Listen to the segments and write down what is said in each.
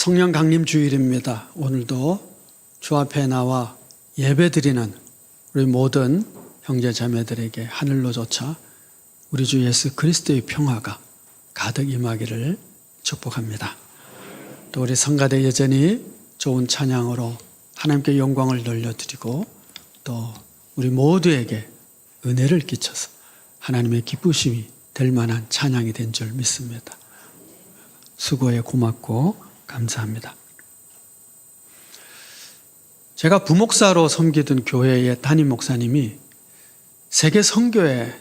성령 강림 주일입니다. 오늘도 주 앞에 나와 예배드리는 우리 모든 형제 자매들에게 하늘로조차 우리 주 예수 그리스도의 평화가 가득 임하기를 축복합니다. 또 우리 성가대 여전히 좋은 찬양으로 하나님께 영광을 돌려드리고 또 우리 모두에게 은혜를 끼쳐서 하나님의 기쁘심이 될 만한 찬양이 된 줄 믿습니다. 수고에 고맙고 감사합니다. 제가 부목사로 섬기던 교회의 담임 목사님이 세계 선교에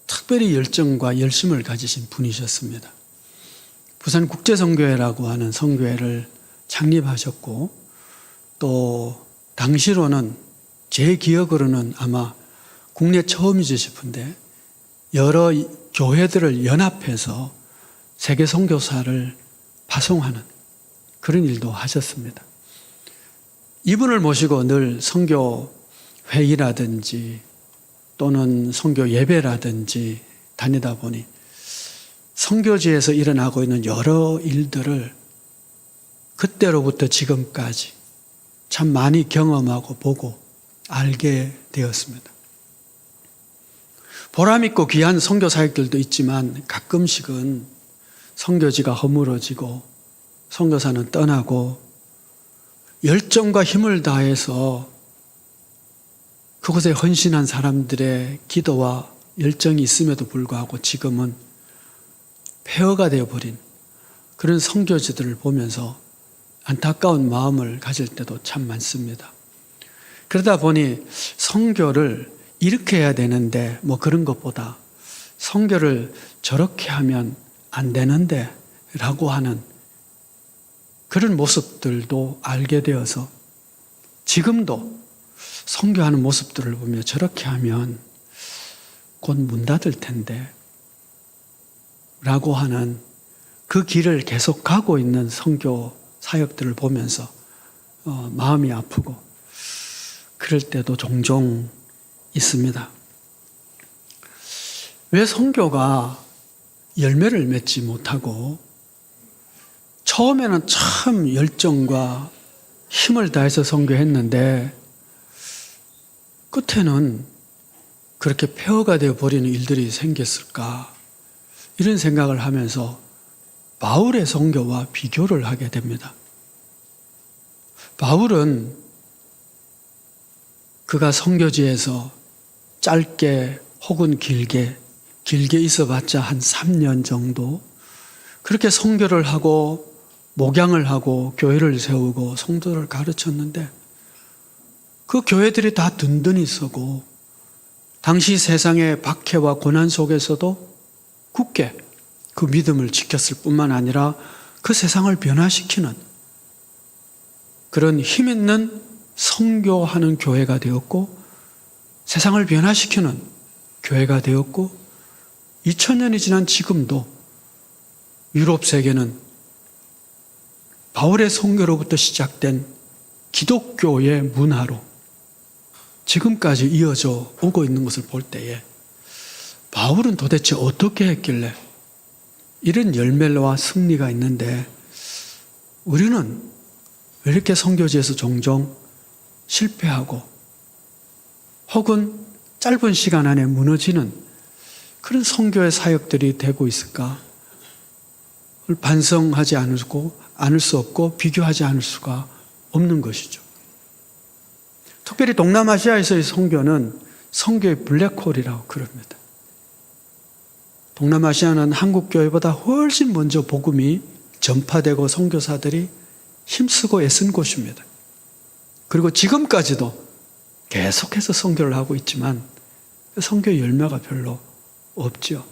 특별히 열정과 열심을 가지신 분이셨습니다. 부산 국제선교회라고 하는 선교회를 창립하셨고 또 당시로는 제 기억으로는 아마 국내 처음이지 싶은데 여러 교회들을 연합해서 세계 선교사를 파송하는 그런 일도 하셨습니다. 이분을 모시고 늘 선교 회의라든지 또는 선교 예배라든지 다니다 보니 선교지에서 일어나고 있는 여러 일들을 그때로부터 지금까지 참 많이 경험하고 보고 알게 되었습니다. 보람있고 귀한 선교 사역들도 있지만 가끔씩은 선교지가 허물어지고 선교사는 떠나고 열정과 힘을 다해서 그곳에 헌신한 사람들의 기도와 열정이 있음에도 불구하고 지금은 폐허가 되어버린 그런 선교지들을 보면서 안타까운 마음을 가질 때도 참 많습니다. 그러다 보니 선교를 이렇게 해야 되는데 뭐 그런 것보다 선교를 저렇게 하면 안 되는데 라고 하는 그런 모습들도 알게 되어서 지금도 선교하는 모습들을 보며 저렇게 하면 곧 문 닫을 텐데 라고 하는 그 길을 계속 가고 있는 선교 사역들을 보면서 마음이 아프고 그럴 때도 종종 있습니다. 왜 선교가 열매를 맺지 못하고 처음에는 참 열정과 힘을 다해서 선교했는데 끝에는 그렇게 폐허가 되어버리는 일들이 생겼을까 이런 생각을 하면서 바울의 선교와 비교를 하게 됩니다. 바울은 그가 선교지에서 짧게 혹은 길게 있어봤자 한 3년 정도 그렇게 선교를 하고 목양을 하고 교회를 세우고 성도를 가르쳤는데 그 교회들이 다 든든히 서고 당시 세상의 박해와 고난 속에서도 굳게 그 믿음을 지켰을 뿐만 아니라 그 세상을 변화시키는 그런 힘 있는 선교하는 교회가 되었고 세상을 변화시키는 교회가 되었고 2000년이 지난 지금도 유럽 세계는 바울의 선교로부터 시작된 기독교의 문화로 지금까지 이어져 오고 있는 것을 볼 때에 바울은 도대체 어떻게 했길래 이런 열매와 승리가 있는데 우리는 왜 이렇게 선교지에서 종종 실패하고 혹은 짧은 시간 안에 무너지는 그런 선교의 사역들이 되고 있을까? 반성하지 않을 수 없고 비교하지 않을 수가 없는 것이죠. 특별히 동남아시아에서의 선교는 선교의 블랙홀이라고 그럽니다. 동남아시아는 한국 교회보다 훨씬 먼저 복음이 전파되고 선교사들이 힘쓰고 애쓴 곳입니다. 그리고 지금까지도 계속해서 선교를 하고 있지만 선교의 열매가 별로 없죠.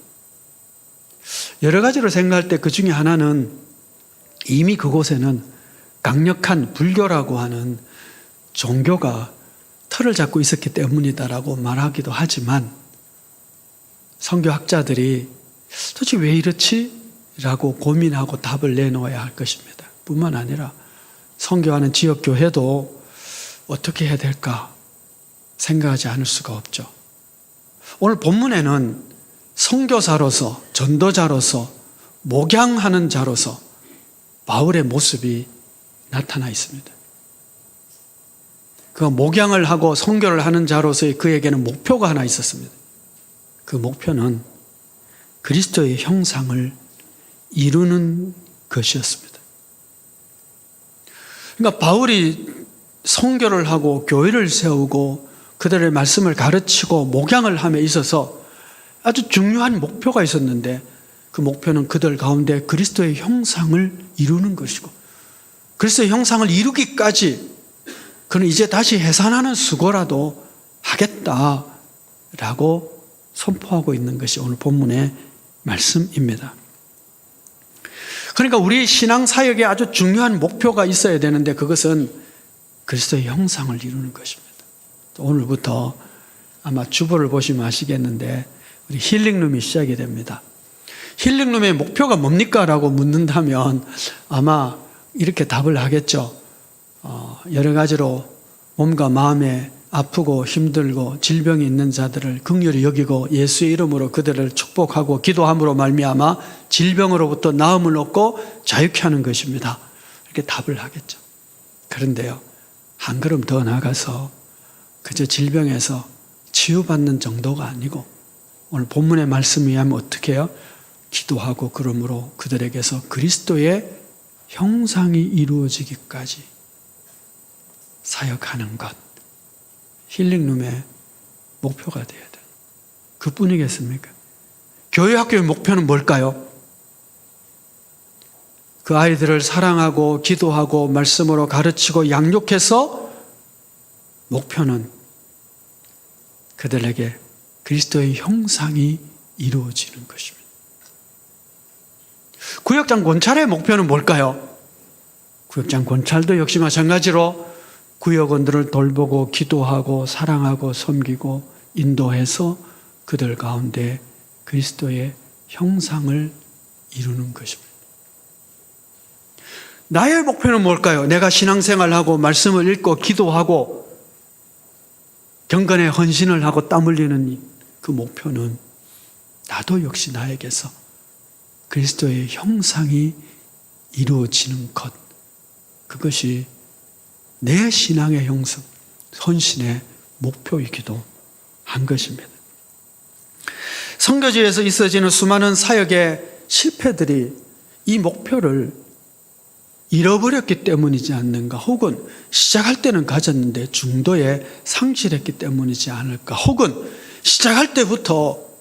여러 가지로 생각할 때 그 중에 하나는 이미 그곳에는 강력한 불교라고 하는 종교가 틀을 잡고 있었기 때문이다라고 말하기도 하지만 선교학자들이 도대체 왜 이렇지? 라고 고민하고 답을 내놓아야 할 것입니다. 뿐만 아니라 선교하는 지역교회도 어떻게 해야 될까 생각하지 않을 수가 없죠. 오늘 본문에는 선교사로서, 전도자로서, 목양하는 자로서 바울의 모습이 나타나 있습니다. 그 목양을 하고 선교를 하는 자로서의 그에게는 목표가 하나 있었습니다. 그 목표는 그리스도의 형상을 이루는 것이었습니다. 그러니까 바울이 선교를 하고 교회를 세우고 그들의 말씀을 가르치고 목양을 함에 있어서 아주 중요한 목표가 있었는데 그 목표는 그들 가운데 그리스도의 형상을 이루는 것이고 그리스도의 형상을 이루기까지 그는 이제 다시 해산하는 수고라도 하겠다라고 선포하고 있는 것이 오늘 본문의 말씀입니다. 그러니까 우리 신앙 사역에 아주 중요한 목표가 있어야 되는데 그것은 그리스도의 형상을 이루는 것입니다. 오늘부터 아마 주보를 보시면 아시겠는데 우리 힐링룸이 시작이 됩니다. 힐링룸의 목표가 뭡니까? 라고 묻는다면 아마 이렇게 답을 하겠죠. 여러 가지로 몸과 마음에 아프고 힘들고 질병이 있는 자들을 긍휼히 여기고 예수의 이름으로 그들을 축복하고 기도함으로 말미암아 질병으로부터 나음을 얻고 자유케 하는 것입니다. 이렇게 답을 하겠죠. 그런데요, 한 걸음 더 나가서 그저 질병에서 치유받는 정도가 아니고 오늘 본문의 말씀에 의하면 어떻게 해요? 기도하고 그러므로 그들에게서 그리스도의 형상이 이루어지기까지 사역하는 것. 힐링룸의 목표가 되어야 돼요. 그뿐이겠습니까? 교회 학교의 목표는 뭘까요? 그 아이들을 사랑하고 기도하고 말씀으로 가르치고 양육해서 목표는 그들에게 그리스도의 형상이 이루어지는 것입니다. 구역장 권찰의 목표는 뭘까요? 구역장 권찰도 역시 마찬가지로 구역원들을 돌보고 기도하고 사랑하고 섬기고 인도해서 그들 가운데 그리스도의 형상을 이루는 것입니다. 나의 목표는 뭘까요? 내가 신앙생활하고 말씀을 읽고 기도하고 경건에 헌신을 하고 땀 흘리는 그 목표는 나도 역시 나에게서 그리스도의 형상이 이루어지는 것, 그것이 내 신앙의 형성, 헌신의 목표이기도 한 것입니다. 선교지에서 있어지는 수많은 사역의 실패들이 이 목표를 잃어버렸기 때문이지 않는가, 혹은 시작할 때는 가졌는데 중도에 상실했기 때문이지 않을까, 혹은 시작할 때부터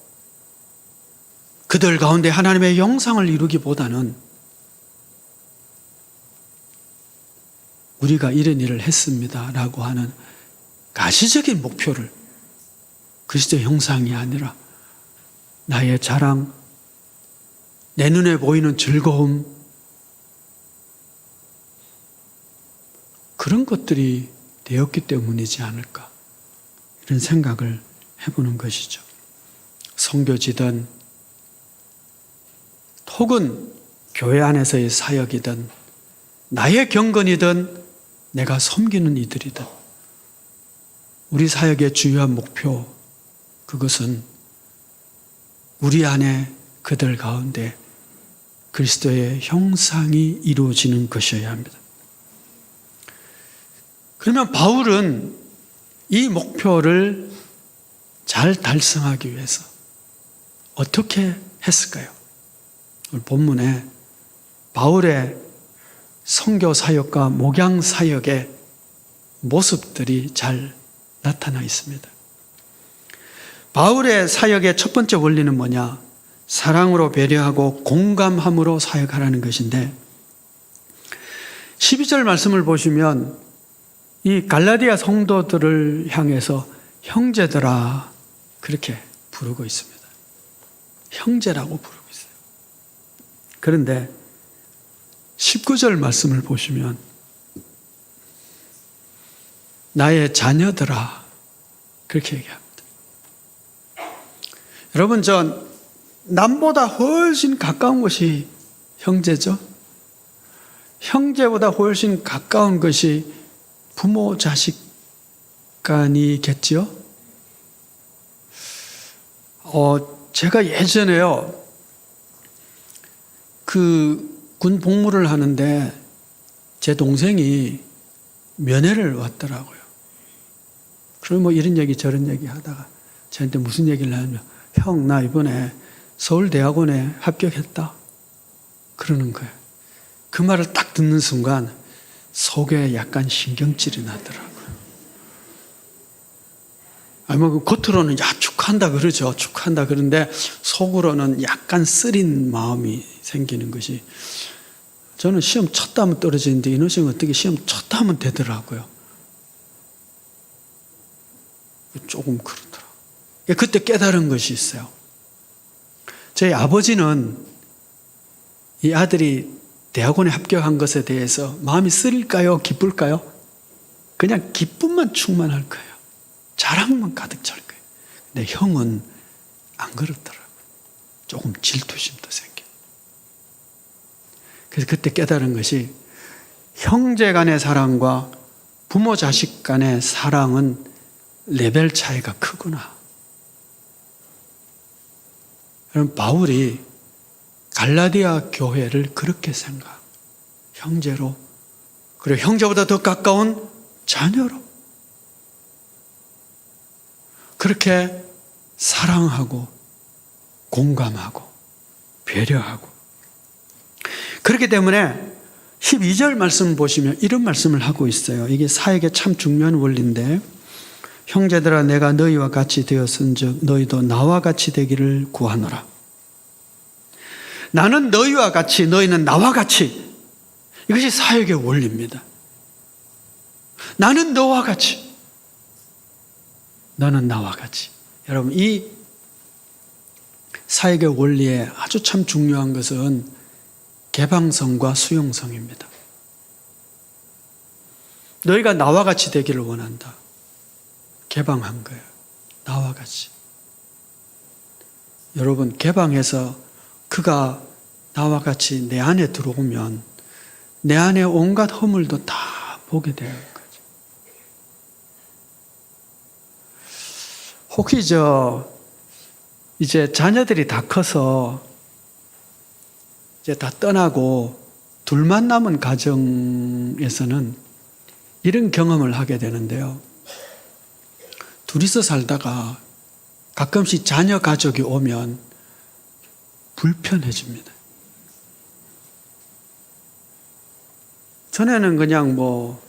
그들 가운데 하나님의 형상을 이루기보다는 우리가 이런 일을 했습니다 라고 하는 가시적인 목표를, 그리스도의 형상이 아니라 나의 자랑, 내 눈에 보이는 즐거움, 그런 것들이 되었기 때문이지 않을까, 이런 생각을 해보는 것이죠. 선교지든 혹은 교회 안에서의 사역이든 나의 경건이든 내가 섬기는 이들이든 우리 사역의 주요한 목표, 그것은 우리 안에 그들 가운데 그리스도의 형상이 이루어지는 것이어야 합니다. 그러면 바울은 이 목표를 잘 달성하기 위해서 어떻게 했을까요? 오늘 본문에 바울의 선교 사역과 목양 사역의 모습들이 잘 나타나 있습니다. 바울의 사역의 첫 번째 원리는 뭐냐? 사랑으로 배려하고 공감함으로 사역하라는 것인데 12절 말씀을 보시면 이 갈라디아 성도들을 향해서 형제들아 그렇게 부르고 있습니다. 형제라고 부르고 있어요. 그런데 19절 말씀을 보시면 나의 자녀들아 그렇게 얘기합니다. 여러분, 전 남보다 훨씬 가까운 것이 형제죠. 형제보다 훨씬 가까운 것이 부모 자식 간이겠지요. 제가 예전에요 군 복무를 하는데 제 동생이 면회를 왔더라고요. 그럼 뭐 이런 얘기 저런 얘기 하다가 저한테 무슨 얘기를 하냐면, 형, 나 이번에 서울대학원에 합격했다. 그러는 거예요. 그 말을 딱 듣는 순간 속에 약간 신경질이 나더라고요. 아니 뭐 겉으로는 야 축하한다 그러죠. 축하한다 그런데 속으로는 약간 쓰린 마음이 생기는 것이, 저는 시험 쳤다 하면 떨어지는데 이노 씨는 어떻게 시험 쳤다 하면 되더라고요. 조금 그렇더라고요. 그때 깨달은 것이 있어요. 저희 아버지는 이 아들이 대학원에 합격한 것에 대해서 마음이 쓰릴까요? 기쁠까요? 그냥 기쁨만 충만할 거예요. 자랑만 가득 찰 거예요. 근데 형은 안 그렇더라고요. 조금 질투심도 생겨요. 그래서 그때 깨달은 것이, 형제 간의 사랑과 부모 자식 간의 사랑은 레벨 차이가 크구나. 여러분, 바울이 갈라디아 교회를 그렇게 생각, 형제로, 그리고 형제보다 더 가까운 자녀로 그렇게 사랑하고 공감하고 배려하고, 그렇기 때문에 12절 말씀을 보시면 이런 말씀을 하고 있어요. 이게 사역에 참 중요한 원리인데, 형제들아 내가 너희와 같이 되었은즉 너희도 나와 같이 되기를 구하노라. 나는 너희와 같이, 너희는 나와 같이. 이것이 사역의 원리입니다. 나는 너와 같이, 너는 나와 같이. 여러분, 이 사역의 원리에 아주 참 중요한 것은 개방성과 수용성입니다. 너희가 나와 같이 되기를 원한다. 개방한 거예요. 나와 같이. 여러분, 개방해서 그가 나와 같이 내 안에 들어오면 내 안에 온갖 허물도 다 보게 되는 거죠. 혹시 이제 자녀들이 다 커서 이제 다 떠나고 둘만 남은 가정에서는 이런 경험을 하게 되는데요. 둘이서 살다가 가끔씩 자녀 가족이 오면 불편해집니다. 전에는 그냥 뭐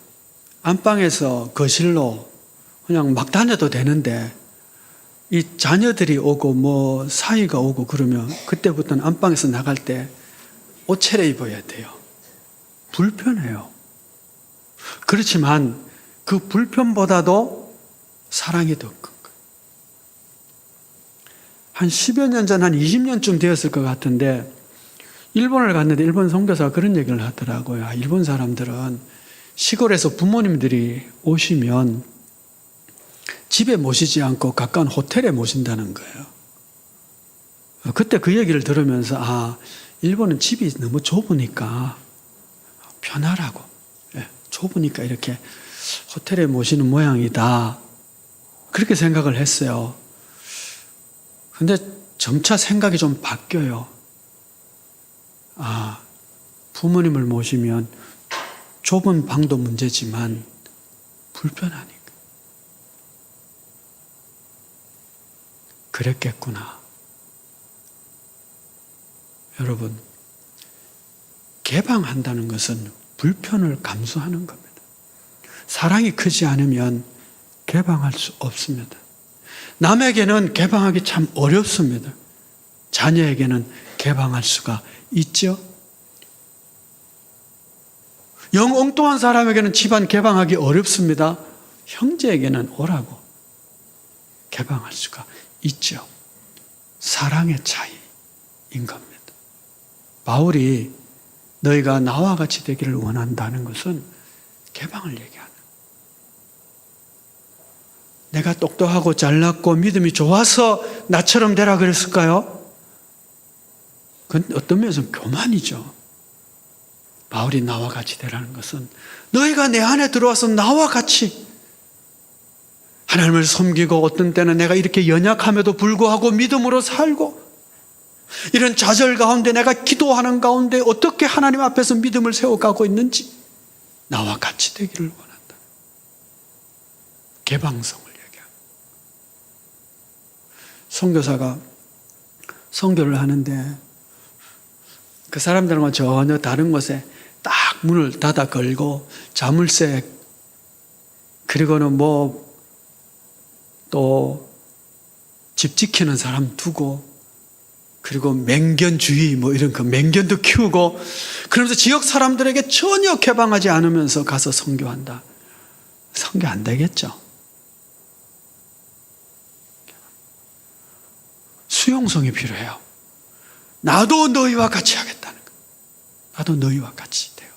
안방에서 거실로 그냥 막 다녀도 되는데, 이 자녀들이 오고 뭐 사위가 오고 그러면 그때부터는 안방에서 나갈 때 옷 차려입어야 돼요. 불편해요. 그렇지만 그 불편보다도 사랑이 더 큰 거예요. 한 10여 년 전, 한 20년쯤 되었을 것 같은데, 일본을 갔는데 일본 선교사가 그런 얘기를 하더라고요. 일본 사람들은 시골에서 부모님들이 오시면 집에 모시지 않고 가까운 호텔에 모신다는 거예요. 그때 그 얘기를 들으면서, 일본은 집이 너무 좁으니까 편하라고, 좁으니까 이렇게 호텔에 모시는 모양이다, 그렇게 생각을 했어요. 근데 점차 생각이 좀 바뀌어요. 부모님을 모시면 좁은 방도 문제지만 불편하니까. 그랬겠구나. 여러분, 개방한다는 것은 불편을 감수하는 겁니다. 사랑이 크지 않으면 개방할 수 없습니다. 남에게는 개방하기 참 어렵습니다. 자녀에게는 개방할 수가 있죠. 영 엉뚱한 사람에게는 집안 개방하기 어렵습니다. 형제에게는 오라고 개방할 수가 있죠. 사랑의 차이인 겁니다. 바울이 너희가 나와 같이 되기를 원한다는 것은 개방을 얘기하는. 내가 똑똑하고 잘났고 믿음이 좋아서 나처럼 되라 그랬을까요? 그건 어떤 면에서는 교만이죠. 바울이 나와 같이 되라는 것은 너희가 내 안에 들어와서 나와 같이 하나님을 섬기고, 어떤 때는 내가 이렇게 연약함에도 불구하고 믿음으로 살고, 이런 좌절 가운데 내가 기도하는 가운데 어떻게 하나님 앞에서 믿음을 세워가고 있는지, 나와 같이 되기를 원한다. 개방성을 얘기합니다. 선교사가 선교를 하는데 그 사람들과 전혀 다른 곳에 딱 문을 닫아 걸고 자물쇠, 그리고는 뭐 또 집 지키는 사람 두고, 그리고 맹견주의 뭐 이런 그 맹견도 키우고, 그러면서 지역 사람들에게 전혀 개방하지 않으면서 가서 선교한다. 선교 안 되겠죠. 수용성이 필요해요. 나도 너희와 같이 하겠다는 거. 나도 너희와 같이 돼요.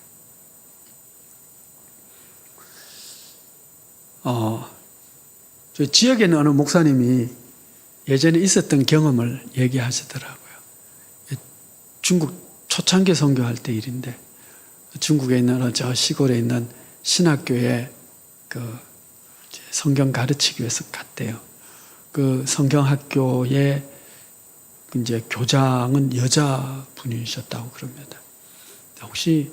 저희 지역에 있는 어느 목사님이 예전에 있었던 경험을 얘기하시더라고요. 중국 초창기 선교할 때 일인데, 중국에 있는 저 시골에 있는 신학교에 그 성경 가르치기 위해서 갔대요. 그 성경학교에 이제 교장은 여자분이셨다고 그럽니다. 혹시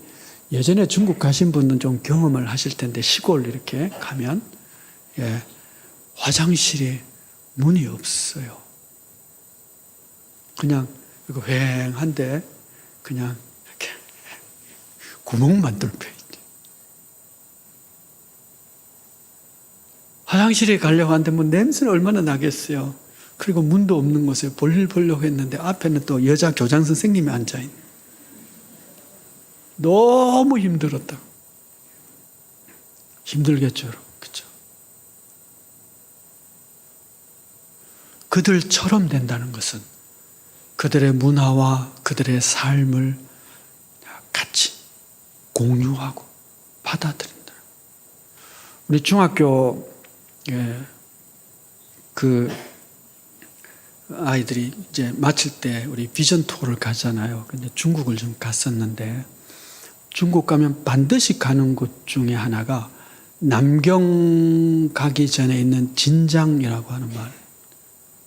예전에 중국 가신 분은 좀 경험을 하실 텐데, 시골 이렇게 가면 화장실에 문이 없어요. 그냥 이거 휑한데 그냥 이렇게 구멍만 뚫려 있지. 화장실에 가려고 하는데 뭐 냄새는 얼마나 나겠어요. 그리고 문도 없는 곳에 볼일 보려고 했는데 앞에는 또 여자 교장 선생님이 앉아있는. 너무 힘들었다. 힘들겠죠. 그렇죠? 그들처럼 된다는 것은 그들의 문화와 그들의 삶을 같이 공유하고 받아들인다. 우리 중학교 그 아이들이 이제 마칠 때 우리 비전 투어를 가잖아요. 근데 중국을 좀 갔었는데, 중국 가면 반드시 가는 곳 중에 하나가 남경 가기 전에 있는 진장이라고 하는 마을.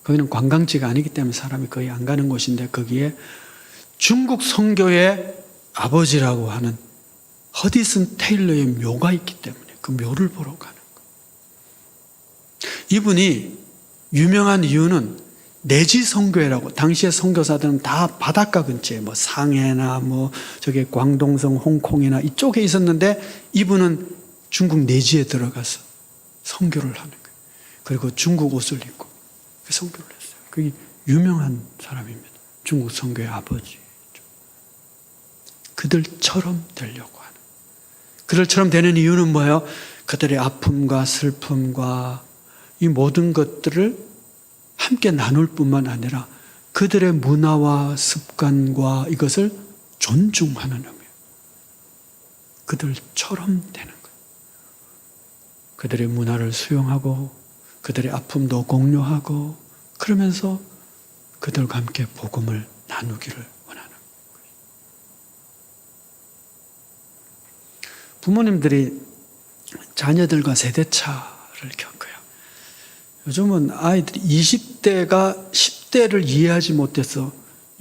거기는 관광지가 아니기 때문에 사람이 거의 안 가는 곳인데, 거기에 중국 선교의 아버지라고 하는 허디슨 테일러의 묘가 있기 때문에 그 묘를 보러 가는 거예요. 이분이 유명한 이유는 내지 선교회라고, 당시의 선교사들은 다 바닷가 근처에 뭐 상해나 뭐 저기 광동성 홍콩이나 이쪽에 있었는데, 이분은 중국 내지에 들어가서 선교를 하는 거예요. 그리고 중국 옷을 입고 선교를 했어요. 그게 유명한 사람입니다. 중국 선교의 아버지. 그들처럼 되려고 하는. 그들처럼 되는 이유는 뭐예요? 그들의 아픔과 슬픔과 이 모든 것들을 함께 나눌 뿐만 아니라 그들의 문화와 습관과 이것을 존중하는 의미예요. 그들처럼 되는 거예요. 그들의 문화를 수용하고 그들의 아픔도 공유하고, 그러면서 그들과 함께 복음을 나누기를 원하는 거예요. 부모님들이 자녀들과 세대차를 겪어요. 요즘은 아이들이 20대가 10대를 이해하지 못해서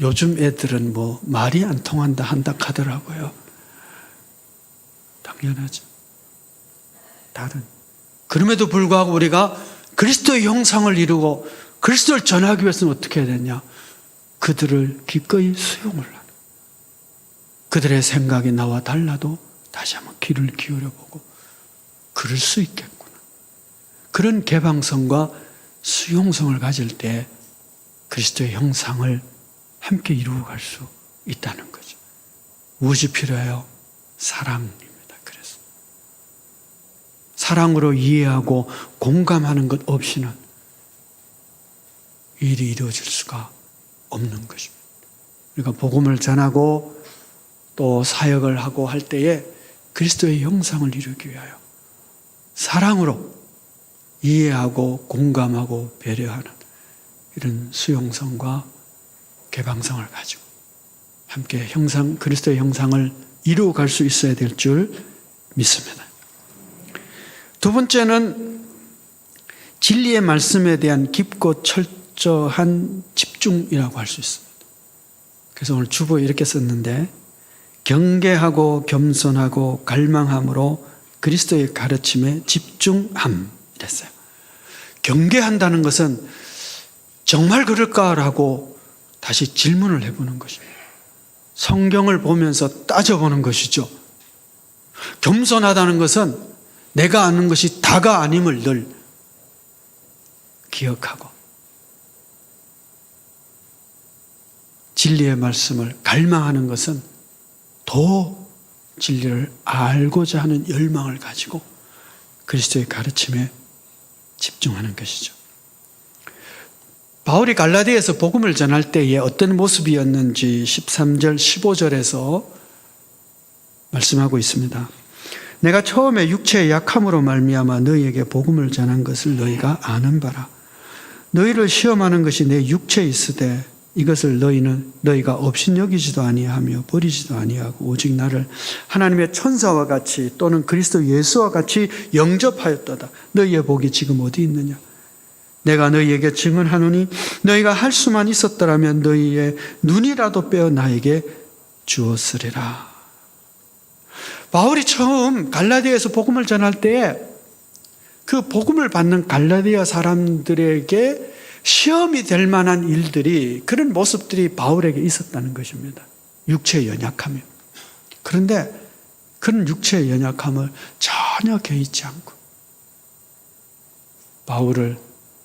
요즘 애들은 뭐 말이 안 통한다 한다 하더라고요. 당연하죠. 그럼에도 불구하고 우리가 그리스도의 형상을 이루고 그리스도를 전하기 위해서는 어떻게 해야 되냐? 그들을 기꺼이 수용을 하는. 그들의 생각이 나와 달라도 다시 한번 귀를 기울여보고 그럴 수 있겠구나. 그런 개방성과 수용성을 가질 때 그리스도의 형상을 함께 이루어갈 수 있다는 거죠. 무엇이 필요해요? 사랑입니다. 그래서 사랑으로 이해하고 공감하는 것 없이는 일이 이루어질 수가 없는 것입니다. 우리가 복음을 전하고 또 사역을 하고 할 때에 그리스도의 형상을 이루기 위하여 사랑으로 이해하고 공감하고 배려하는 이런 수용성과 개방성을 가지고 함께 그리스도의 형상을 이루어갈 수 있어야 될 줄 믿습니다. 두 번째는 진리의 말씀에 대한 깊고 철저한 집중이라고 할 수 있습니다. 그래서 오늘 주보에 이렇게 썼는데, 경계하고 겸손하고 갈망함으로 그리스도의 가르침에 집중함 이랬어요. 경계한다는 것은 정말 그럴까라고 다시 질문을 해보는 것입니다. 성경을 보면서 따져보는 것이죠. 겸손하다는 것은 내가 아는 것이 다가 아님을 늘 기억하고 진리의 말씀을 갈망하는 것은 더 진리를 알고자 하는 열망을 가지고 그리스도의 가르침에 집중하는 것이죠. 바울이 갈라디아에서 복음을 전할 때에 어떤 모습이었는지 13절, 15절에서 말씀하고 있습니다. 내가 처음에 육체의 약함으로 말미암아 너희에게 복음을 전한 것을 너희가 아는 바라. 너희를 시험하는 것이 내 육체에 있으되 이것을 너희가 업신여기지도 아니하며 버리지도 아니하고 오직 나를 하나님의 천사와 같이 또는 그리스도 예수와 같이 영접하였도다. 너희의 복이 지금 어디 있느냐? 내가 너희에게 증언하노니 너희가 할 수만 있었더라면 너희의 눈이라도 빼어 나에게 주었으리라. 바울이 처음 갈라디아에서 복음을 전할 때에 그 복음을 받는 갈라디아 사람들에게 시험이 될 만한 일들이, 그런 모습들이 바울에게 있었다는 것입니다. 육체의 연약함이요. 그런데 그런 육체의 연약함을 전혀 개의치 않고 바울을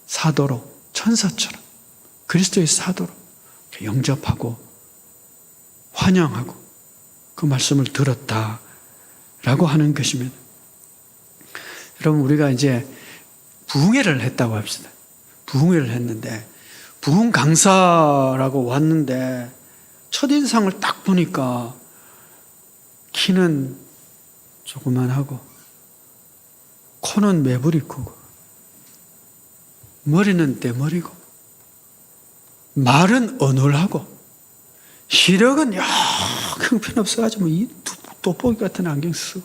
사도로, 천사처럼 그리스도의 사도로 영접하고 환영하고 그 말씀을 들었다라고 하는 것입니다. 여러분, 우리가 이제 부흥회를 했다고 합시다. 부흥회를 했는데 부흥 강사라고 왔는데 첫인상을 딱 보니까 키는 조그만하고 코는 매부리 크고 머리는 대머리고 말은 어눌하고 시력은 형편없어가지고 이 돋보기 같은 안경 쓰고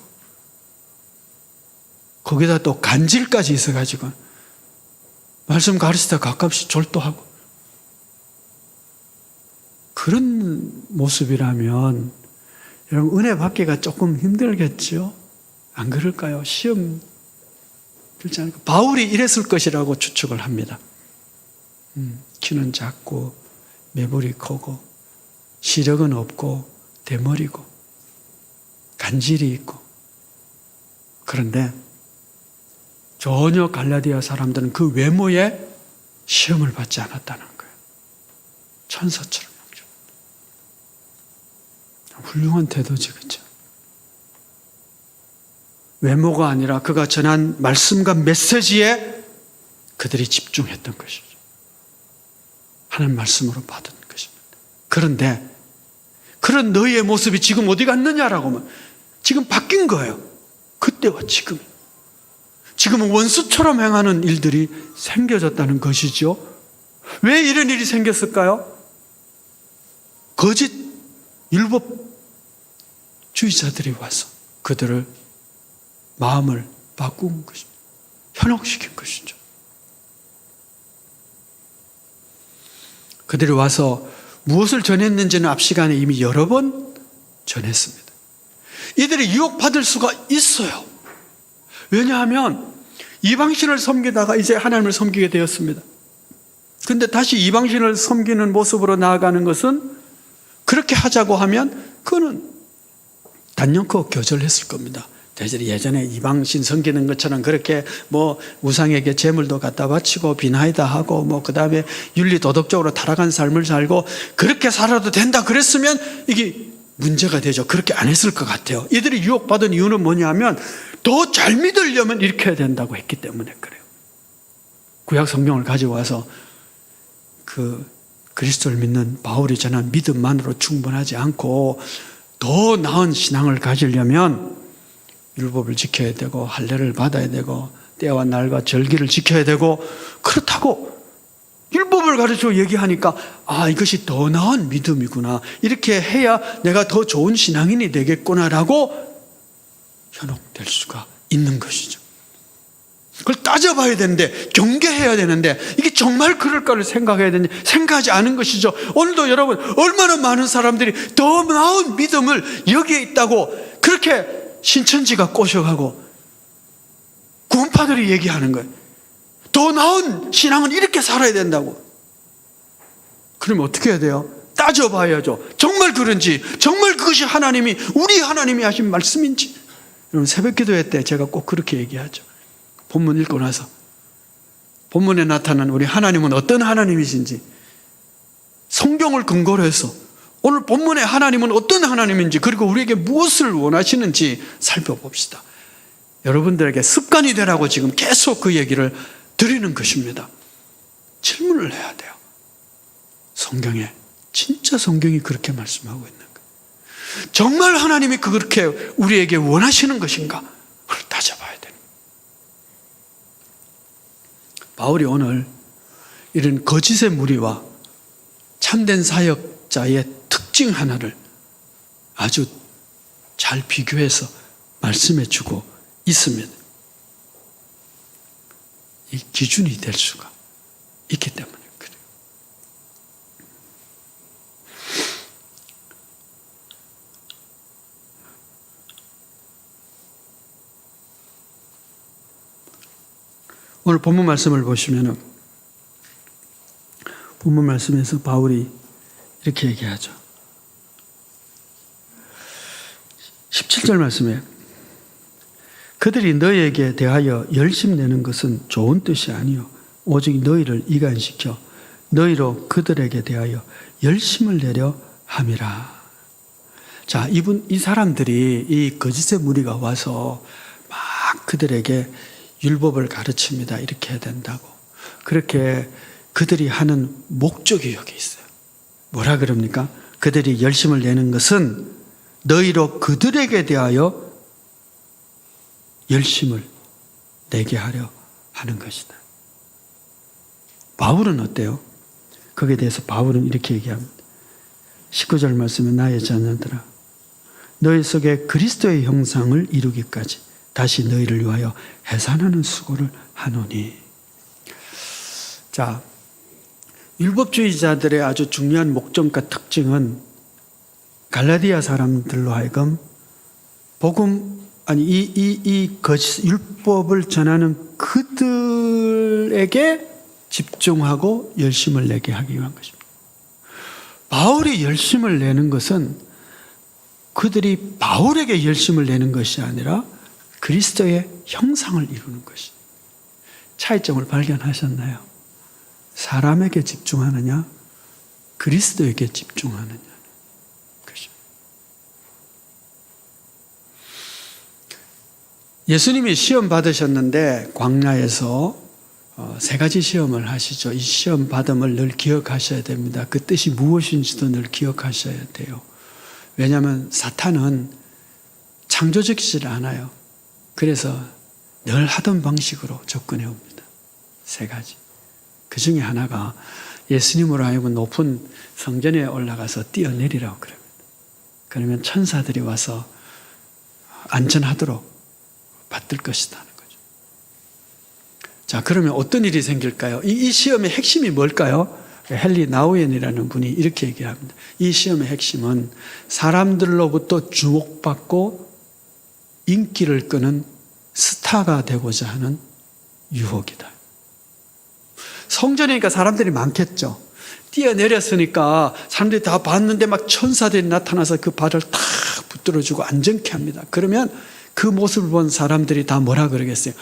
거기다 또 간질까지 있어가지고 말씀 가르치다 가끔씩 졸도하고 그런 모습이라면 여러분 은혜 받기가 조금 힘들겠죠? 안 그럴까요? 시험 들지 않을까? 바울이 이랬을 것이라고 추측을 합니다. 키는 작고 매부리 크고 시력은 없고 대머리고 간질이 있고 그런데 전혀 갈라디아 사람들은 그 외모에 시험을 받지 않았다는 거예요. 천사처럼 훌륭한 태도지, 그렇죠? 외모가 아니라 그가 전한 말씀과 메시지에 그들이 집중했던 것이죠. 하나님 말씀으로 받은 것입니다. 그런데 그런 너희의 모습이 지금 어디 갔느냐라고 하면 지금 바뀐 거예요. 그때와 지금. 지금은 원수처럼 행하는 일들이 생겨졌다는 것이죠. 왜 이런 일이 생겼을까요? 거짓 율법주의자들이 와서 그들을 마음을 바꾼 것입니다. 현혹시킨 것이죠. 그들이 와서 무엇을 전했는지는 앞 시간에 이미 여러 번 전했습니다. 이들이 유혹받을 수가 있어요. 왜냐하면 이방신을 섬기다가 이제 하나님을 섬기게 되었습니다. 그런데 다시 이방신을 섬기는 모습으로 나아가는 것은 그렇게 하자고 하면 그거는 단연코 거절했을 겁니다. 대신에 예전에 이방신 섬기는 것처럼 그렇게 우상에게 제물도 갖다 바치고 비나이다 하고 그 다음에 윤리 도덕적으로 타락한 삶을 살고 그렇게 살아도 된다 그랬으면 이게 문제가 되죠. 그렇게 안 했을 것 같아요. 이들이 유혹받은 이유는 뭐냐면 더 잘 믿으려면 이렇게 해야 된다고 했기 때문에 그래요. 구약 성경을 가져와서 그 그리스도를 믿는 바울이 전한 믿음만으로 충분하지 않고 더 나은 신앙을 가지려면 율법을 지켜야 되고 할례를 받아야 되고 때와 날과 절기를 지켜야 되고 그렇다고 율법을 가르쳐 얘기하니까 이것이 더 나은 믿음이구나. 이렇게 해야 내가 더 좋은 신앙인이 되겠구나라고 현혹될 수가 있는 것이죠. 그걸 따져봐야 되는데, 경계해야 되는데, 이게 정말 그럴까를 생각해야 되는데 생각하지 않은 것이죠. 오늘도 여러분, 얼마나 많은 사람들이 더 나은 믿음을 여기에 있다고 그렇게 신천지가 꼬셔가고 구원파들이 얘기하는 거예요. 더 나은 신앙은 이렇게 살아야 된다고. 그러면 어떻게 해야 돼요? 따져봐야죠. 정말 그런지, 정말 그것이 하나님이, 우리 하나님이 하신 말씀인지. 여러분, 새벽 기도회 때 제가 꼭 그렇게 얘기하죠. 본문 읽고 나서 본문에 나타난 우리 하나님은 어떤 하나님이신지, 성경을 근거로 해서 오늘 본문의 하나님은 어떤 하나님인지, 그리고 우리에게 무엇을 원하시는지 살펴봅시다. 여러분들에게 습관이 되라고 지금 계속 그 얘기를 드리는 것입니다. 질문을 해야 돼요. 성경에, 진짜 성경이 그렇게 말씀하고 있는 거예요. 정말 하나님이 그렇게 우리에게 원하시는 것인가? 그걸 따져봐야 돼요. 바울이 오늘 이런 거짓의 무리와 참된 사역자의 특징 하나를 아주 잘 비교해서 말씀해 주고 있습니다. 이 기준이 될 수가 있기 때문에 그래요. 오늘 본문 말씀을 보시면은, 본문 말씀에서 바울이 이렇게 얘기하죠. 17절 말씀에 그들이 너희에게 대하여 열심내는 것은 좋은 뜻이 아니요 오직 너희를 이간시켜 너희로 그들에게 대하여 열심을 내려 함이라. 자, 이 사람들이, 이 거짓의 무리가 와서 막 그들에게 율법을 가르칩니다. 이렇게 해야 된다고. 그렇게 그들이 하는 목적이 여기 있어요. 뭐라 그럽니까? 그들이 열심을 내는 것은 너희로 그들에게 대하여 열심을 내게 하려 하는 것이다. 바울은 어때요? 거기에 대해서 바울은 이렇게 얘기합니다. 19절 말씀에 나의 자녀들아, 너희 속에 그리스도의 형상을 이루기까지 다시 너희를 위하여 해산하는 수고를 하노니. 자, 율법주의자들의 아주 중요한 목적과 특징은 갈라디아 사람들로 하여금 이 거짓 율법을 전하는 그들에게 집중하고 열심을 내게 하기 위한 것입니다. 바울이 열심을 내는 것은 그들이 바울에게 열심을 내는 것이 아니라 그리스도의 형상을 이루는 것이. 차이점을 발견하셨나요? 사람에게 집중하느냐, 그리스도에게 집중하느냐 것입니다. 예수님이 시험 받으셨는데 광야에서 3가지 시험을 하시죠. 이 시험 받음을 늘 기억하셔야 됩니다. 그 뜻이 무엇인지도 늘 기억하셔야 돼요. 왜냐하면 사탄은 창조적이지 않아요. 그래서 늘 하던 방식으로 접근해 옵니다. 3가지. 그 중에 하나가 예수님으로 하여금 높은 성전에 올라가서 뛰어내리라고 그럽니다. 그러면 천사들이 와서 안전하도록 받들 것이다 하는 거죠. 자, 그러면 어떤 일이 생길까요? 이 시험의 핵심이 뭘까요? 헨리 나우엔이라는 분이 이렇게 얘기합니다. 이 시험의 핵심은 사람들로부터 주목받고 인기를 끄는 스타가 되고자 하는 유혹이다. 성전이니까 사람들이 많겠죠. 뛰어내렸으니까 사람들이 다 봤는데 막 천사들이 나타나서 그 발을 탁 붙들어주고 안전케 합니다. 그러면 그 모습을 본 사람들이 다 뭐라 그러겠어요?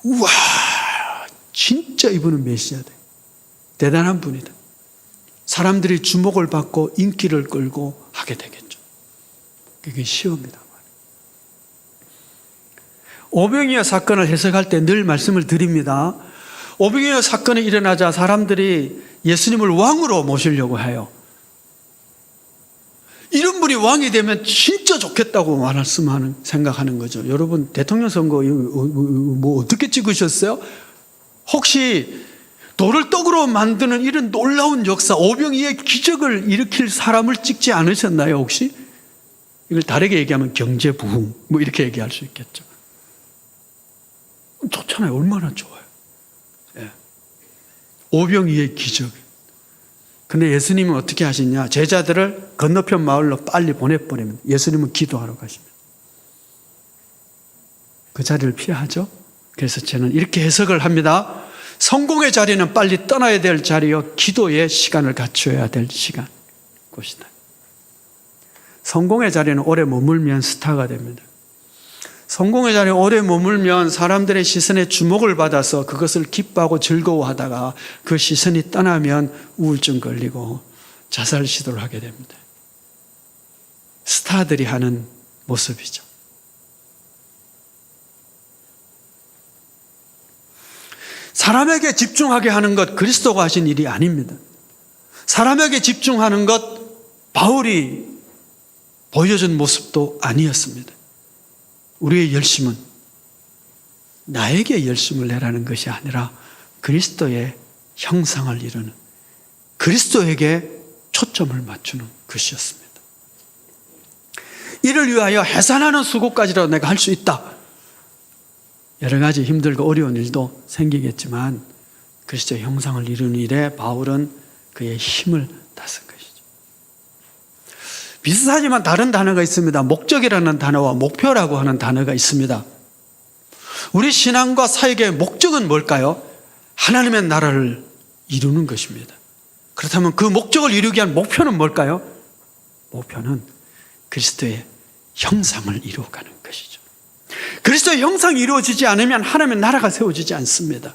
우와, 진짜 이분은 메시아다. 대단한 분이다. 사람들이 주목을 받고 인기를 끌고 하게 되겠죠. 그게 시험이다. 오병이어 사건을 해석할 때 늘 말씀을 드립니다. 오병이어 사건이 일어나자 사람들이 예수님을 왕으로 모시려고 해요. 이런 분이 왕이 되면 진짜 좋겠다고 생각하는 거죠. 여러분, 대통령 선거 뭐 어떻게 찍으셨어요? 혹시 돌을 떡으로 만드는 이런 놀라운 역사, 오병이어의 기적을 일으킬 사람을 찍지 않으셨나요, 혹시? 이걸 다르게 얘기하면 경제 부흥, 뭐 이렇게 얘기할 수 있겠죠. 좋잖아요. 얼마나 좋아요. 예. 오병이의 기적. 근데 예수님은 어떻게 하시냐? 제자들을 건너편 마을로 빨리 보내버립니다. 예수님은 기도하러 가십니다. 그 자리를 피하죠. 그래서 저는 이렇게 해석을 합니다. 성공의 자리는 빨리 떠나야 될 자리요, 기도의 시간을 갖춰야 될 시간, 곳이다. 성공의 자리는 오래 머물면 스타가 됩니다. 성공의 자리에 오래 머물면 사람들의 시선에 주목을 받아서 그것을 기뻐하고 즐거워하다가 그 시선이 떠나면 우울증 걸리고 자살 시도를 하게 됩니다. 스타들이 하는 모습이죠. 사람에게 집중하게 하는 것 그리스도가 하신 일이 아닙니다. 사람에게 집중하는 것 바울이 보여준 모습도 아니었습니다. 우리의 열심은 나에게 열심을 내라는 것이 아니라 그리스도의 형상을 이루는, 그리스도에게 초점을 맞추는 것이었습니다. 이를 위하여 해산하는 수고까지라도 내가 할 수 있다. 여러 가지 힘들고 어려운 일도 생기겠지만 그리스도의 형상을 이루는 일에 바울은 그의 힘을 다 쓴 것이죠. 비슷하지만 다른 단어가 있습니다. 목적이라는 단어와 목표라고 하는 단어가 있습니다. 우리 신앙과 사역의 목적은 뭘까요? 하나님의 나라를 이루는 것입니다. 그렇다면 그 목적을 이루기 위한 목표는 뭘까요? 목표는 그리스도의 형상을 이루어가는 것이죠. 그리스도의 형상이 이루어지지 않으면 하나님의 나라가 세워지지 않습니다.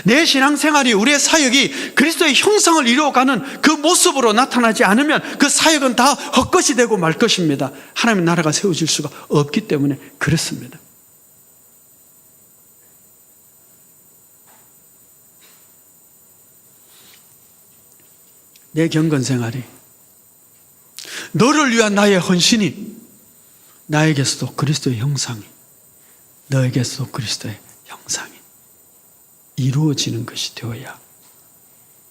내 신앙생활이, 우리의 사역이 그리스도의 형상을 이루어가는 그 모습으로 나타나지 않으면 그 사역은 다 헛것이 되고 말 것입니다. 하나님의 나라가 세워질 수가 없기 때문에 그렇습니다. 내 경건생활이, 너를 위한 나의 헌신이 나에게서도 그리스도의 형상이, 너에게서도 그리스도의 형상이 이루어지는 것이 되어야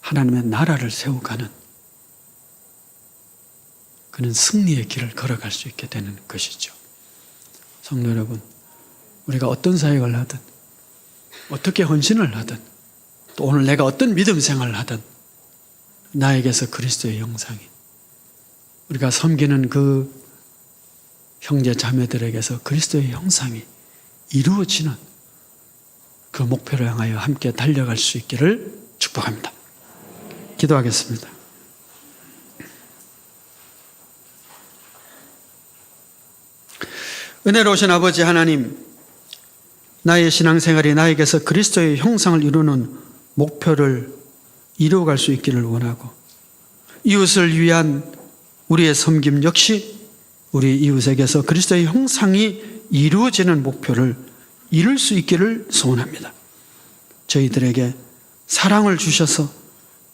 하나님의 나라를 세워가는 그는 승리의 길을 걸어갈 수 있게 되는 것이죠. 성도 여러분, 우리가 어떤 사역을 하든 어떻게 헌신을 하든 또 오늘 내가 어떤 믿음 생활을 하든 나에게서 그리스도의 형상이, 우리가 섬기는 그 형제 자매들에게서 그리스도의 형상이 이루어지는 그 목표를 향하여 함께 달려갈 수 있기를 축복합니다. 기도하겠습니다. 은혜로우신 아버지 하나님, 나의 신앙생활이 나에게서 그리스도의 형상을 이루는 목표를 이루어갈 수 있기를 원하고, 이웃을 위한 우리의 섬김 역시 우리 이웃에게서 그리스도의 형상이 이루어지는 목표를 이룰 수 있기를 소원합니다. 저희들에게 사랑을 주셔서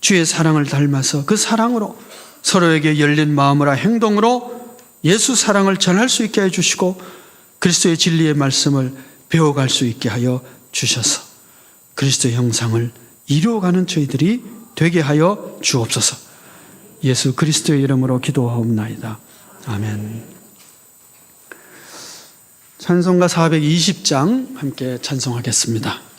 주의 사랑을 닮아서 그 사랑으로 서로에게 열린 마음으로 행동으로 예수 사랑을 전할 수 있게 해주시고 그리스도의 진리의 말씀을 배워갈 수 있게 하여 주셔서 그리스도의 형상을 이루어가는 저희들이 되게 하여 주옵소서. 예수 그리스도의 이름으로 기도하옵나이다. 아멘. 찬송가 420장 함께 찬송하겠습니다.